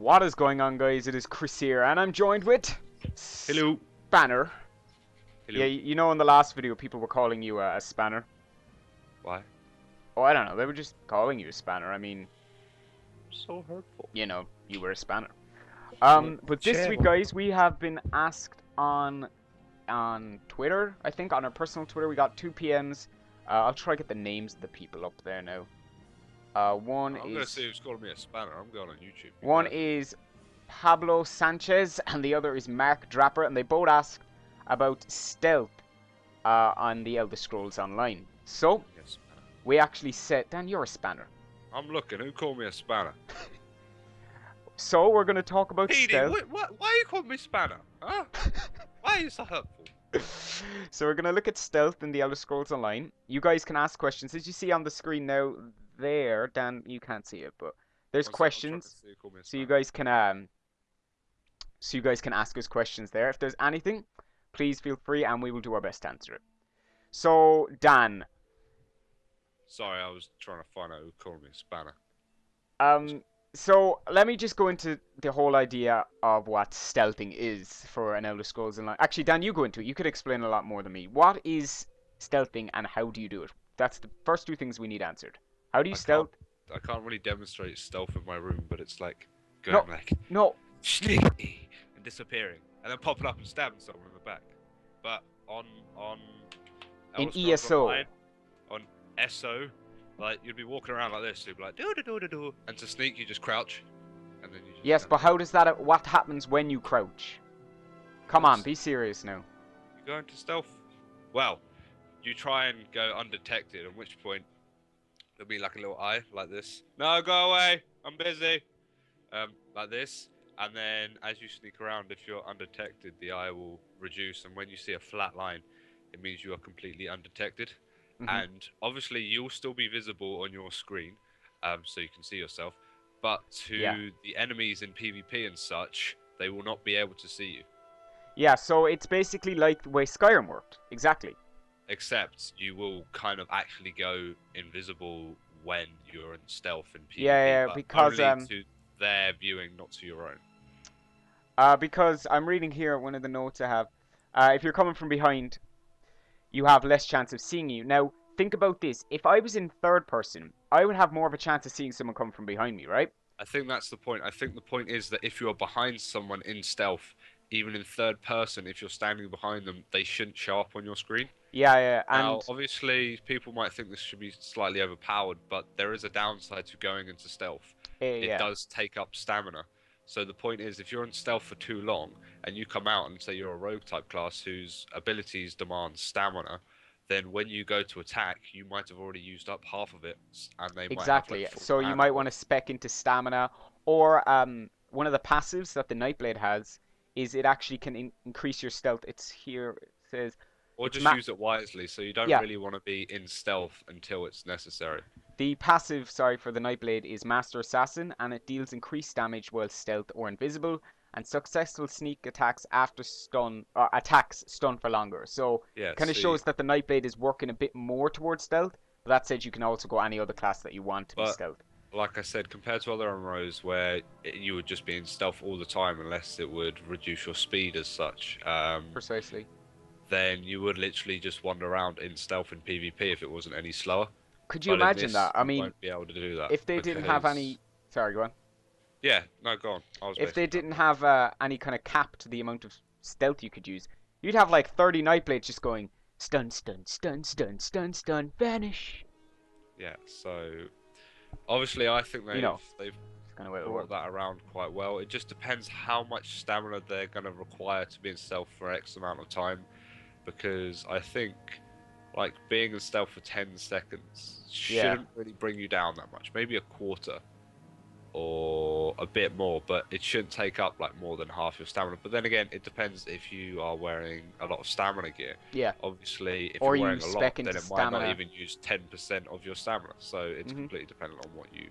What is going on, guys? It is Chris here, and I'm joined with Hello. Spanner. Hello. Yeah, you know in the last video people were calling you a Spanner. Why? Oh, I don't know. They were just calling you a Spanner. I mean, So hurtful. you know, you were a Spanner. Yeah, But this chill. week, guys, we have been asked on Twitter. I think on our personal Twitter, we got 2 PMs. I'll try to get the names of the people up there now. One I'm is gonna see who's calling me a spanner. I'm going on YouTube. One is Pablo Sanchez, and the other is Mark Draper, and they both asked about stealth on the Elder Scrolls Online. So, Yes, spanner. we actually said, Dan, you're a Spanner. I'm looking. Who called me a spanner? So, we're going to talk about PD, stealth. why are you calling me spanner? Huh? Why are you so hurtful? So, we're going to look at stealth in the Elder Scrolls Online. You guys can ask questions. As you see on the screen now, there, Dan, you can't see it, but there's questions. So you guys can ask us questions there. If there's anything, please feel free, and we will do our best to answer it. So, Dan. Sorry, I was trying to find out who called me a spanner. So let me just go into the whole idea of what stealthing is for an Elder Scrolls Online. Actually, Dan, you go into it. You could explain a lot more than me. What is stealthing, and how do you do it? That's the first 2 things we need answered. How do you stealth? I can't really demonstrate stealth in my room, but it's like going No. sneaky and disappearing, and then popping up and stabbing someone in the back. But on In Elder Scrolls ESO. Online, on SO, like you'd be walking around like this, you'd be like do do do do do, and to sneak you just crouch, and then you just Yes, but how does that? What happens when you crouch? Come on, be serious now. You go into stealth. Well, you try and go undetected, at which point there'll be like a little eye like this. No, go away. I'm busy. Like this, and then as you sneak around, if you're undetected, the eye will reduce, and when you see a flat line, it means you are completely undetected. And obviously, you'll still be visible on your screen, so you can see yourself. But to the enemies in PvP and such, they will not be able to see you. Yeah, so it's basically like the way Skyrim worked. Exactly. Except you will kind of actually go invisible when you're in stealth in PvP. Yeah, but because only to their viewing, not to your own. Because I'm reading here one of the notes I have. If you're coming from behind, you have less chance of seeing you. Now, think about this. If I was in third person, I would have more of a chance of seeing someone come from behind me, right? I think that's the point. I think the point is that if you're behind someone in stealth, even in third person, if you're standing behind them, they shouldn't show up on your screen. Yeah, and Now, obviously, people might think this should be slightly overpowered, but there is a downside to going into stealth. It does take up stamina. So the point is, if you're in stealth for too long, and you come out and say you're a rogue type class whose abilities demand stamina, then when you go to attack, you might have already used up half of it, and they might have, like, so you might want to spec into stamina, or one of the passives that the Nightblade has is it actually can increase your stealth. It's here. It says. Or just use it wisely, so you don't really want to be in stealth until it's necessary. The passive, for the Nightblade is Master Assassin, and it deals increased damage while stealth or invisible, and successful sneak attacks after stun, attacks stun for longer. So it kind of shows that the Nightblade is working a bit more towards stealth. But that said, you can also go any other class that you want to be stealth. Like I said, compared to other MMOs where you would just be in stealth all the time, unless it would reduce your speed as such. Precisely. Then you would literally just wander around in stealth in PvP if it wasn't any slower. Could you imagine that? I mean, you won't be able to do that if they didn't have any. Sorry, go on. Yeah, no, go on. If they didn't have any kind of cap to the amount of stealth you could use, you'd have like 30 Nightblades just going stun, stun, stun, stun, stun, stun, vanish. Yeah, so obviously I think they've brought that around quite well. It just depends how much stamina they're going to require to be in stealth for X amount of time, because I think like being in stealth for 10 seconds shouldn't really bring you down that much. Maybe a quarter or a bit more, but it shouldn't take up like more than half your stamina. But then again, it depends if you are wearing a lot of stamina gear. Yeah. Obviously, if you're wearing a lot, then it might not even use 10% of your stamina. So it's completely dependent on what you...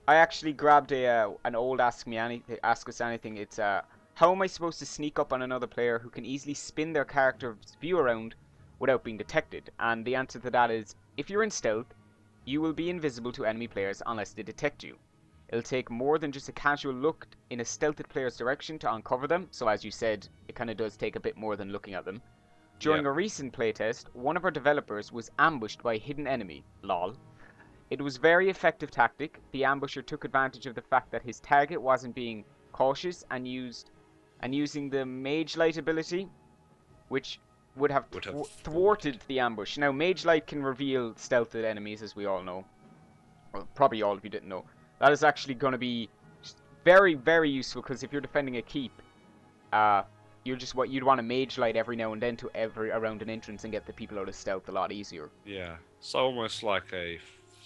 I actually grabbed an old Ask Us Anything. It's how am I supposed to sneak up on another player who can easily spin their character's view around without being detected? And the answer to that is, if you're in stealth, you will be invisible to enemy players unless they detect you. It'll take more than just a casual look in a stealthed player's direction to uncover them, so as you said, it kind of does take a bit more than looking at them. During a recent playtest, one of our developers was ambushed by a hidden enemy, lol. It was a very effective tactic. The ambusher took advantage of the fact that his target wasn't being cautious and using the Mage Light ability, which would have thwarted the ambush. Now, Mage Light can reveal stealthed enemies, as we all know. Well, probably all of you didn't know. That is actually going to be very, very useful, because if you're defending a keep, you'd want to Mage Light every now and then to around an entrance and get the people out of stealth a lot easier. Yeah, it's almost like a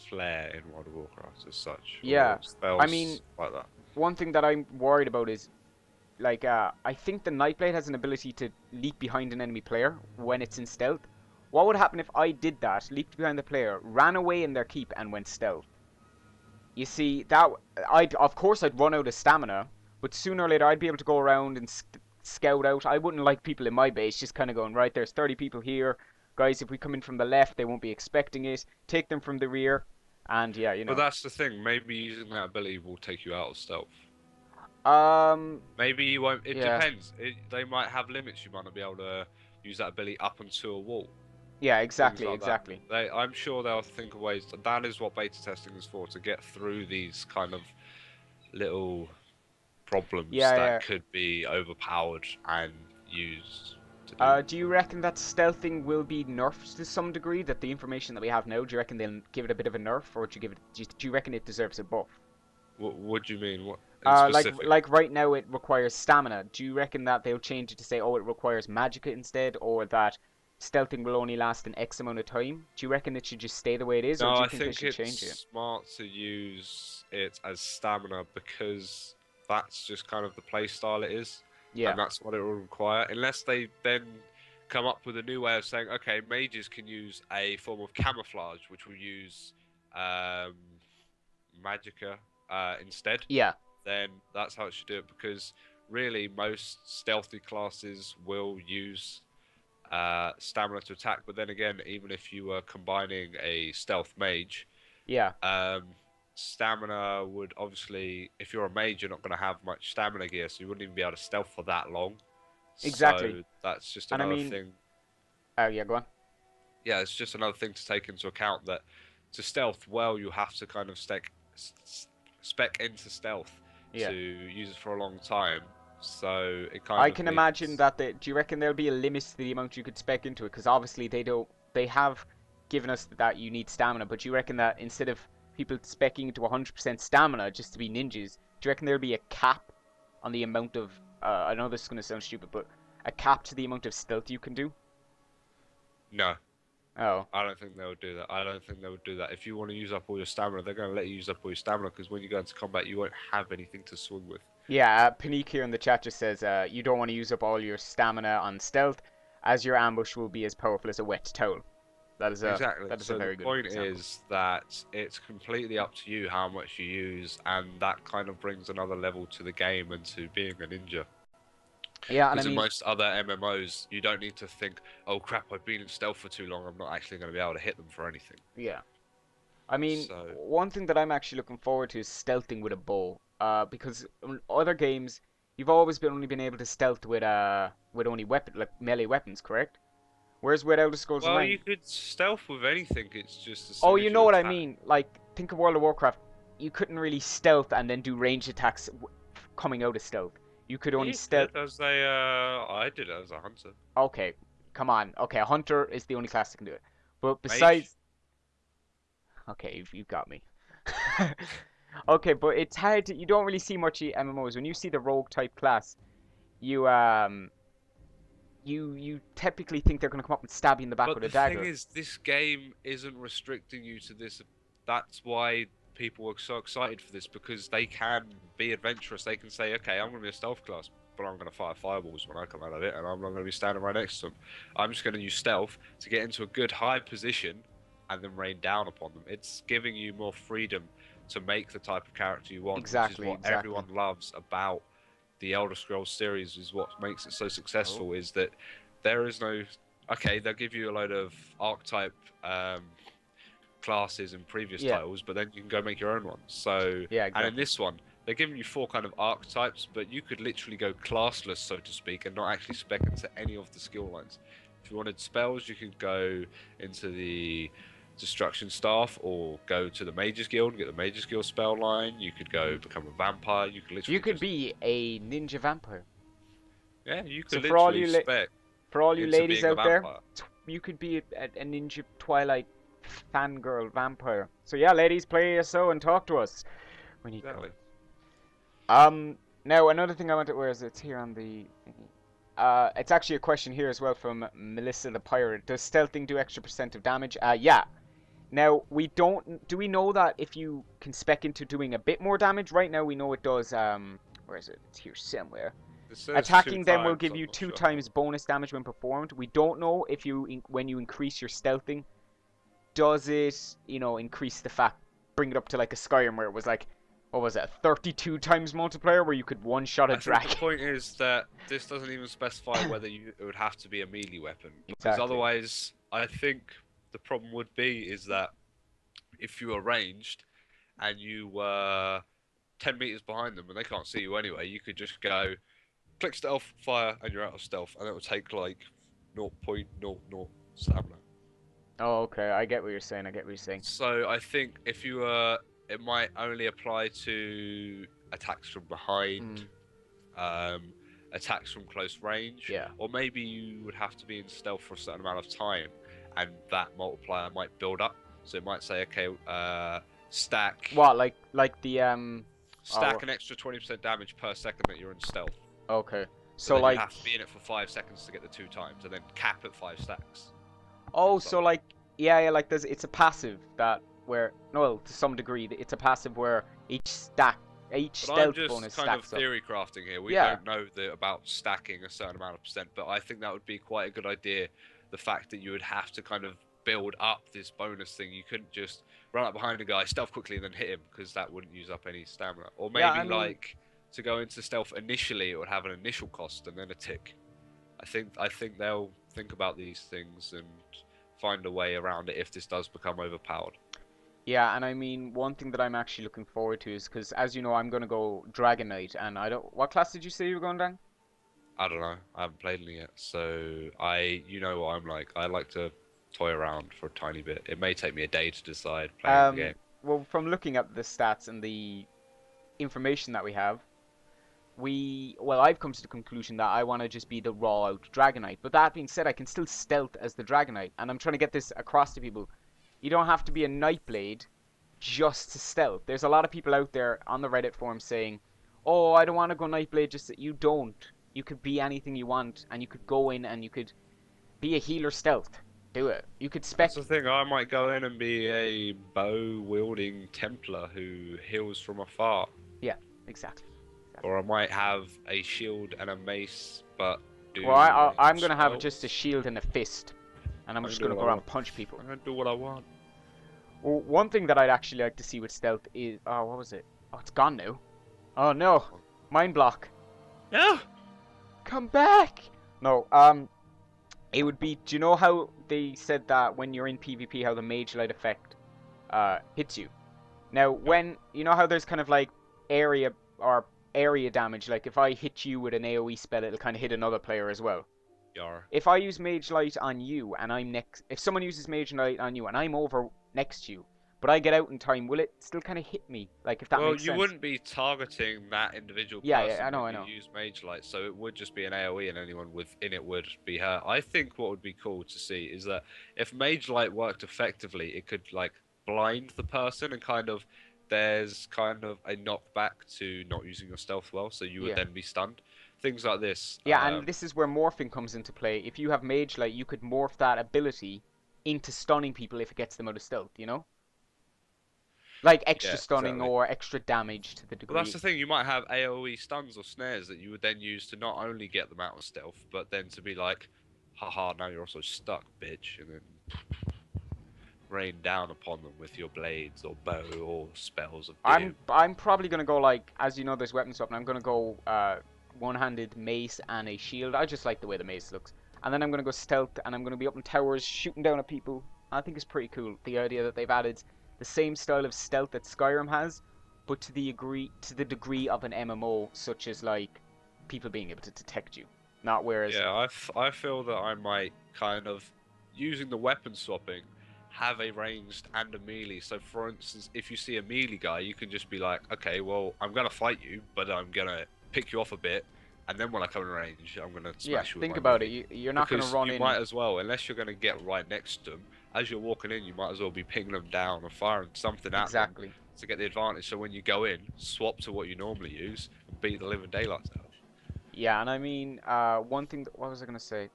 flare in World of Warcraft as such. Yeah, I mean, like that. One thing that I'm worried about is, like, I think the Nightblade has an ability to leap behind an enemy player when it's in stealth. What would happen if I did that, leaped behind the player, ran away in their keep, and went stealth? You see, of course I'd run out of stamina, but sooner or later I'd be able to go around and scout out. I wouldn't like people in my base just kind of going, right, there's 30 people here. Guys, if we come in from the left, they won't be expecting it. Take them from the rear. And yeah, you know. But that's the thing. Maybe using that ability will take you out of stealth. Maybe you won't. It depends. They might have limits. You might not be able to use that ability up onto a wall. Yeah, exactly, like exactly. I'm sure they'll think of ways. That is what beta testing is for, to get through these kind of little problems that could be overpowered and used. Do you reckon that stealthing will be nerfed to some degree? That the information that we have now, do you reckon they'll give it a bit of a nerf, or do you reckon it deserves a buff? What do you mean? What? Like right now it requires stamina. Do you reckon that they'll change it to say, oh, it requires magicka instead, or that stealthing will only last an X amount of time? Do you reckon it should just stay the way it is, or do you think they should change it? I think it's smart to use it as stamina, because that's just kind of the play style it is. Yeah. And that's what it will require. Unless they then come up with a new way of saying, okay, mages can use a form of camouflage, which will use magicka instead. Yeah. Then that's how it should do it, because really most stealthy classes will use stamina to attack. But then again, even if you were combining a stealth mage, stamina would obviously, if you're a mage, you're not going to have much stamina gear, so you wouldn't even be able to stealth for that long. Exactly. So that's just another thing. Oh yeah, go on. Yeah, it's just another thing to take into account, that to stealth well, you have to kind of spec into stealth to use it for a long time. So it kind of. I can imagine that. Do you reckon there'll be a limit to the amount you could spec into it? Because obviously they have given us that you need stamina, but do you reckon that instead of people specking into 100% stamina just to be ninjas, do you reckon there'll be a cap on the amount of, I know this is going to sound stupid, but a cap to the amount of stealth you can do? No. Oh. I don't think they would do that. I don't think they would do that. If you want to use up all your stamina, they're going to let you use up all your stamina, because when you go into combat, you won't have anything to swing with. Yeah, Panique here in the chat just says, you don't want to use up all your stamina on stealth, as your ambush will be as powerful as a wet towel. That is exactly. That is a very good example. The point is that it's completely up to you how much you use, and that kind of brings another level to the game and to being a ninja. Yeah, and because in most other MMOs, you don't need to think, oh crap, I've been in stealth for too long, I'm not actually going to be able to hit them for anything. Yeah. I mean, one thing that I'm actually looking forward to is stealthing with a bow. Because in other games, you've always only been able to stealth with only melee weapons, correct? Whereas with Elder Scrolls Online... Well, you could stealth with anything, it's just... Oh, you know what I mean? Like, think of World of Warcraft. You couldn't really stealth and then do ranged attacks coming out of stealth. You could only stealth... I did it as a hunter. Okay, come on. Okay, a hunter is the only class that can do it. But besides... Mage. Okay, you've got me. Okay, but it's hard to... You don't really see much MMOs. When you see the rogue type class, you typically think they're going to come up and stab you in the back with a dagger. But the thing is, this game isn't restricting you to this. That's why people are so excited for this, because they can be adventurous. They can say, okay, I'm going to be a stealth class, but I'm going to fire fireballs when I come out of it, and I'm not going to be standing right next to them. I'm just going to use stealth to get into a good high position and then rain down upon them. It's giving you more freedom to make the type of character you want, which is what everyone loves about the Elder Scrolls series. Is what makes it so successful, is that there is no... Okay, they'll give you a load of archetype classes in previous Yeah. titles, but then you can go make your own ones. So, Yeah, and in exactly. this one, they're giving you 4 kind of archetypes, but you could literally go classless, so to speak, and not actually spec into any of the skill lines. If you wanted spells, you could go into the Destruction Staff, or go to the Mages Guild and get the Mages Guild spell line. You could go become a vampire. You could literally You could be a ninja vampire. yeah, you So could literally spec for all you into ladies being a out there, vampire. you could be a ninja Twilight fangirl vampire. So yeah, ladies, play so and talk to us. We need Exactly. Now another thing I want to, where is it? It's here on the thingy. It's actually a question here as well from Melissa the Pirate. Does stealthing do extra % of damage? Yeah. Now we don't. Do we know that if you can spec into doing a bit more damage? Right now we know it does. Where is it? It's here somewhere. Attacking them will give you 2 times bonus damage when performed. We don't know if when you increase your stealthing, does it, increase the fact, bring it up to like a Skyrim where it was like, what was it, 32 times multiplier where you could one-shot a dragon. The point is that this doesn't even specify whether it would have to be a melee weapon. Because Exactly. otherwise, I think the problem would be is that if you were ranged and you were 10 meters behind them and they can't see you anyway, you could just go, click stealth, fire, and you're out of stealth, and it will take like 0.00 stamina. Oh, okay. I get what you're saying. So I think if you were, it might only apply to attacks from behind, attacks from close range, Yeah. or maybe you would have to be in stealth for a certain amount of time, and that multiplier might build up. So it might say, okay, stack. What, like the Stack an extra 20% damage per second that you're in stealth. Okay. So like you have to be in it for 5 seconds to get the 2 times, and then cap at 5 stacks. Oh, so like, yeah, like it's a passive that where, well, to some degree, it's a passive where each stealth bonus stacks up. I'm just kind of theory crafting here. We don't know about stacking a certain amount of %, but I think that would be quite a good idea. The fact that you would have to kind of build up this bonus thing. You couldn't just run up behind a guy, stealth quickly, and then hit him, because that wouldn't use up any stamina. Or maybe like to go into stealth initially, it would have an initial cost and then a tick. I think they'll think about these things and find a way around it if this does become overpowered. Yeah, and I mean, one thing that I'm actually looking forward to is, because as you know, I'm gonna go Dragon Knight, and I don't. What class did you say you were going down? I don't know. I haven't played any yet, so you know what I'm like. I like to toy around for a tiny bit. It may take me a day to decide playing the game. Well, from looking at the stats and the information that we have, I've come to the conclusion that I want to just be the raw out Dragon Knight. But that being said, I can still stealth as the Dragon Knight, and I'm trying to get this across to people. You don't have to be a Nightblade just to stealth. There's a lot of people out there on the Reddit forum saying, "Oh, I don't want to go Nightblade." Just that you don't. You could be anything you want, and you could go in and you could be a healer stealth. Do it. You could spec. That's the thing. I might go in and be a bow-wielding Templar who heals from afar. Yeah, exactly. Or I might have a shield and a mace, but do. Well, I'm gonna have just a shield and a fist, and I'm just gonna go around and punch people. I'm gonna do what I want. Well, one thing that I'd actually like to see with stealth is, what was it? Oh, it's gone now. Oh no, mind block. No. Come back. No, it would be. Do you know how they said that when you're in PvP, how the mage light effect hits you? Now, when you know how there's kind of like area damage, like if I hit you with an AoE spell, it'll kind of hit another player as well. Yar. If I use Mage Light on you and if someone uses Mage Light on you and I'm over next to you, but I get out in time, will it still kind of hit me? Like if that makes sense. Well, you wouldn't be targeting that individual person. Yeah, I know. You use Mage Light, so it would just be an AoE, and anyone within it would be hurt. I think what would be cool to see is that if Mage Light worked effectively, it could like blind the person and kind of. There's kind of a knockback to not using your stealth well, so you would then be stunned. Things like this. Yeah, and this is where morphing comes into play. If you have Mage Light, you could morph that ability into stunning people if it gets them out of stealth, you know? Like extra stunning or extra damage to the degree. Well, that's the thing. You might have AoE stuns or snares that you would then use to not only get them out of stealth, but then to be like, haha, now you're also stuck, bitch, and then rain down upon them with your blades or bow or spells of doom. I'm probably gonna go like, as you know, there's weapon swap, and I'm gonna go one-handed mace and a shield. I just like the way the mace looks. And then I'm gonna go stealth, and I'm gonna be up in towers shooting down at people I think is pretty cool. The idea that they've added the same style of stealth that Skyrim has, but to the degree of an MMO, such as like people being able to detect you. Not whereas. Yeah, I feel that I might kind of, using the weapon swapping, have a ranged and a melee. So, for instance, if you see a melee guy, you can just be like, okay, well, I'm gonna fight you, but I'm gonna pick you off a bit, and then when I come in range, I'm gonna Yeah, smash you with think my about melee. it. You're not going to Because run you in. might as well, unless you're gonna get right next to them, as you're walking in, you might as well be pinging them down or firing something at them Exactly. to get the advantage. So when you go in, swap to what you normally use and beat the living daylights out. Yeah, and I mean, one thing. What was I going to say?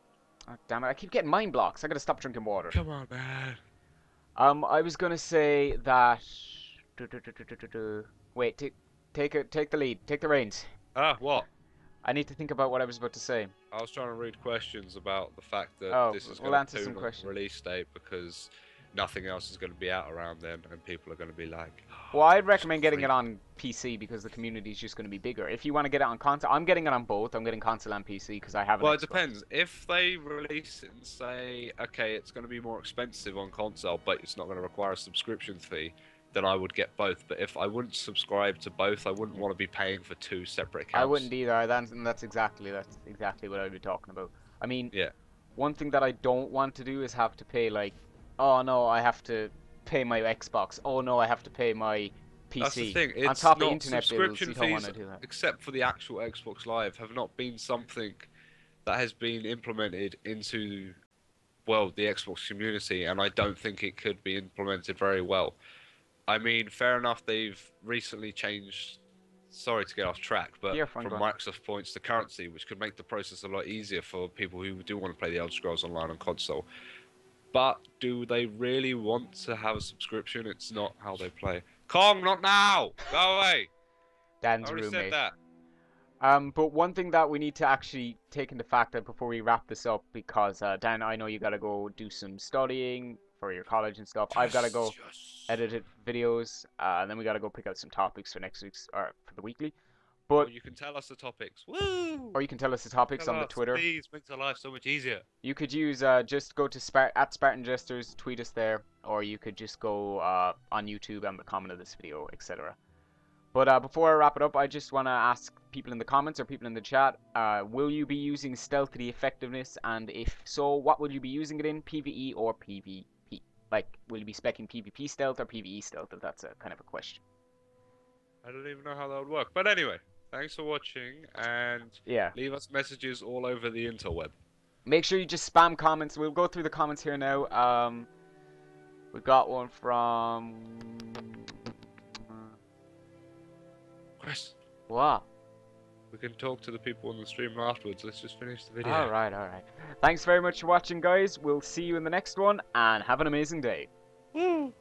Oh, damn it! I keep getting mind blocks. I got to stop drinking water. Come on, man. I was going to say that. Wait, take the lead. Take the reins. Ah, what? I need to think about what I was about to say. I was trying to read questions about the fact that Oh, this is we'll going answer to some tune on questions. release date because nothing else is going to be out around then, and people are going to be like, Well, I'd "This is recommend getting it crazy." on PC because the community is just going to be bigger. If you want to get it on console, I'm getting it on both. I'm getting console and PC because I have an Well, it Xbox. depends. If they release it and say, okay, it's going to be more expensive on console, but it's not going to require a subscription fee, then I would get both. But if I wouldn't subscribe to both, I wouldn't want to be paying for two separate I accounts. wouldn't either. That's exactly what I'd be talking about. I mean, Yeah. one thing that I don't want to do is have to pay like, oh no, I have to pay my Xbox. Oh no, I have to pay my That's the PC. thing. On It's top of not internet bills, subscription you don't want fees, to do that. except for the actual Xbox Live, have not been something that has been implemented into, well, the Xbox community, and I don't think it could be implemented very well. I mean, fair enough, they've recently changed, sorry to get off track, but You're fine, from go on. Microsoft points to currency, which could make the process a lot easier for people who do want to play the Elder Scrolls Online on console. But do they really want to have a subscription? It's not how they play. Kong, not now! Go away! I Dan's already said roommate. that. But one thing that we need to actually take into factor before we wrap this up, because Dan, I know you gotta go do some studying for your college and stuff. I've gotta go edit videos, and then we gotta go pick out some topics for next week's or for the weekly. Well, But you can tell us the topics. Woo! or you can tell us the topics Tell on the us, Twitter. please. Makes our life so much easier. You could use just go to at Spartanjesters, tweet us there, or you could just go on YouTube and comment on this video, etc. But before I wrap it up, I just want to ask people in the comments or people in the chat, will you be using stealth to the effectiveness? And if so, what will you be using it in, PvE or PvP? Like, will you be speccing PvP stealth or PvE stealth, if that's a kind of a question? I don't even know how that would work. But anyway, thanks for watching, and Yeah. leave us messages all over the interweb. Make sure you just spam comments. We'll go through the comments here now. We got one from... Chris, What? we can talk to the people on the stream afterwards. Let's just finish the video. Alright. Thanks very much for watching, guys. We'll see you in the next one, and have an amazing day. Woo!